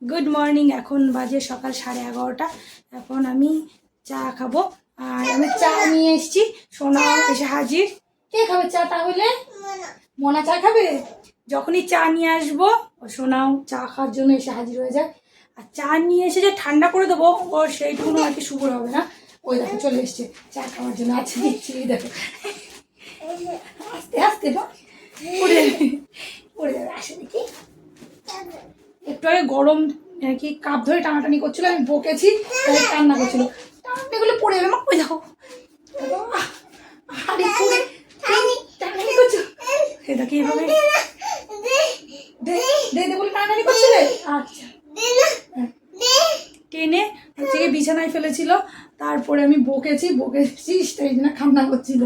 Good morning. এখন বাজে সকাল 11:30। এখন আমি চা খাবো আর আমি চা নিয়ে এসেছি। সোনা এসে হাজির। কে খাবে চা তাহলে? মোনা চা খাবে। যখনই চা নিয়ে আসবো সোনাও চা খাওয়ার জন্য এসে হাজির হয়ে যায়। আর চা নিয়ে এসে যে ঠান্ডা করে দেবো ওর সেইটুকুনো আর কি শুভর হবে না। ওই দেখো চলে এসছে চা খাওয়ার জন্য। আচ্ছা দিচ্ছি, দেখো আস্তে আস্তে পড়ে পড়ে যাবে। আসে দেখি একটু আগে গরম কি কাপ ধরে টানাটানি করছিল, আমি বকেছি তাই কান্না করছিল। টানাটানিগুলো পড়ে যাবে। মা ওই দেখো আরে পড়ে টানাটানি করছো। সেটাকে এইভাবে দে দে বলে টানাটানি করছিলে। আচ্ছা টেনে হচ্ছে বিছানায় ফেলেছিল, তারপরে আমি বকেছি তাই জন্য কান্না করছিল।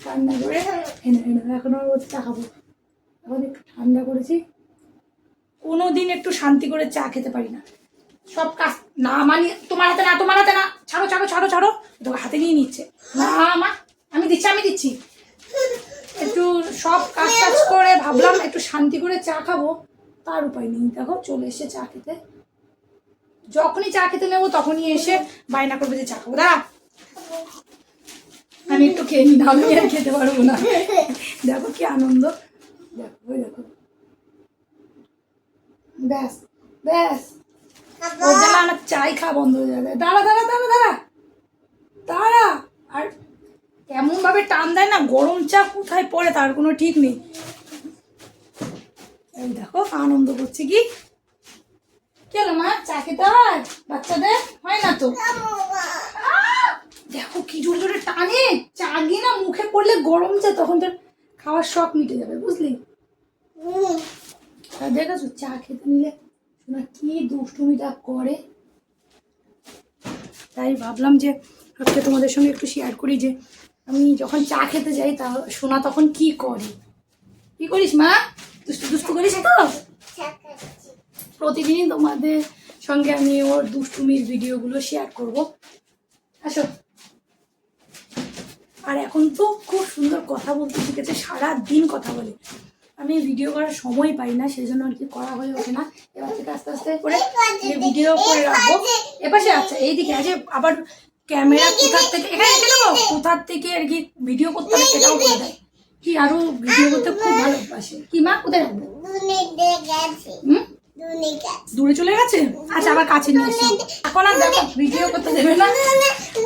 কান্না করে এনে এখন আর চা খাবো। এখন একটু ঠান্ডা করেছি। কোনো দিন একটু শান্তি করে চা খেতে পারি না। সব কাজ না মানি তোমার হাতে না, তোমার হাতে না, ছাড়ো ছাড়ো ছাড়ো ছাড়ো। তোকে হাতে নিয়ে নিচ্ছে না মা। আমি দিচ্ছি একটু সব কাজ করে ভাবলাম একটু শান্তি করে চা খাবো, তার উপায় নেই। দেখো চলে এসে চা খেতে। যখনই চা খেতে নেবো তখনই এসে বায়না করবে যে চা খাবো। দাঁড়া আমি একটু খেয়ে নি, আমি আর খেতে পারবো না। দেখো কি আনন্দ, দেখো ওই দেখো। ব্যাস ব্যাস ওর জন্য আমার চাই খাওয়া বন্ধ হয়ে যাবে। দাঁড়া দাঁড়া দাঁড়া দাঁড়া দাঁড়া। আর এমন ভাবে টান দেয় না, গরম চা কোথায় পড়ে তার কোনো ঠিক নেই। এই দেখো আনন্দ করছে কি। কেন মা চা খেতে হয়? বাচ্চাদের হয় না তো। দেখো কি জোরে জোরে টানে। চা গিয়ে না মুখে পড়লে গরম চা, তখন তোর খাওয়ার শখ মিটে যাবে, বুঝলি? দেখেছো চা খেতে নিলে শোনা কি দুষ্টুমিটা করে। তাই ভাবলাম যে আজকে তোমাদের সঙ্গে একটু শেয়ার করি যে আমি যখন চা খেতে যাই তা সোনা তখন কি করে। কি করিস মা? দুষ্টু করিস তো? প্রতিদিনই তোমাদের সঙ্গে আমি ওর দুষ্টুমির ভিডিওগুলো শেয়ার করব। আসো। আর এখন তো খুব সুন্দর কথা বলতে শিখেছে, সারাদিন কথা বলে। আমি ভিডিও করার সময় পাই না, সেই জন্য আর কি করা হয়ে ওঠে না। এবার থেকে আস্তে আস্তে করে ভিডিও করে রাখবো। এপাশে আচ্ছা এইদিকে আছে আবার ক্যামেরা কোথার থেকে এখানে রেখে দেবো, কোথার থেকে আর কি ভিডিও করতে হবে সেটাও বলে দেয়। কি আরো ভিডিও করতে খুব ভালোবাসে। কি মা কোথায় রাখবো? দূরে চলে গেছে। আচ্ছা আবার কাছে নিয়ে এসো। এখন আর দেখো ভিডিও করতে দেবে না,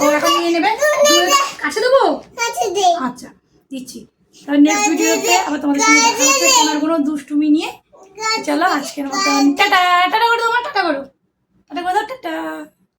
ও এখন নিয়ে নেবে। কাছে দেবো? আচ্ছা দিচ্ছি। তাহলে নেক্সট ভিডিওতে আবার তোমাদের সঙ্গে দেখা হচ্ছে সোনার কোনো দুষ্টুমি নিয়ে। চলো আজকের মতন টাটা। টাটা করে দাও মা, টাটা করো, টাটা করে দাও, টাটা।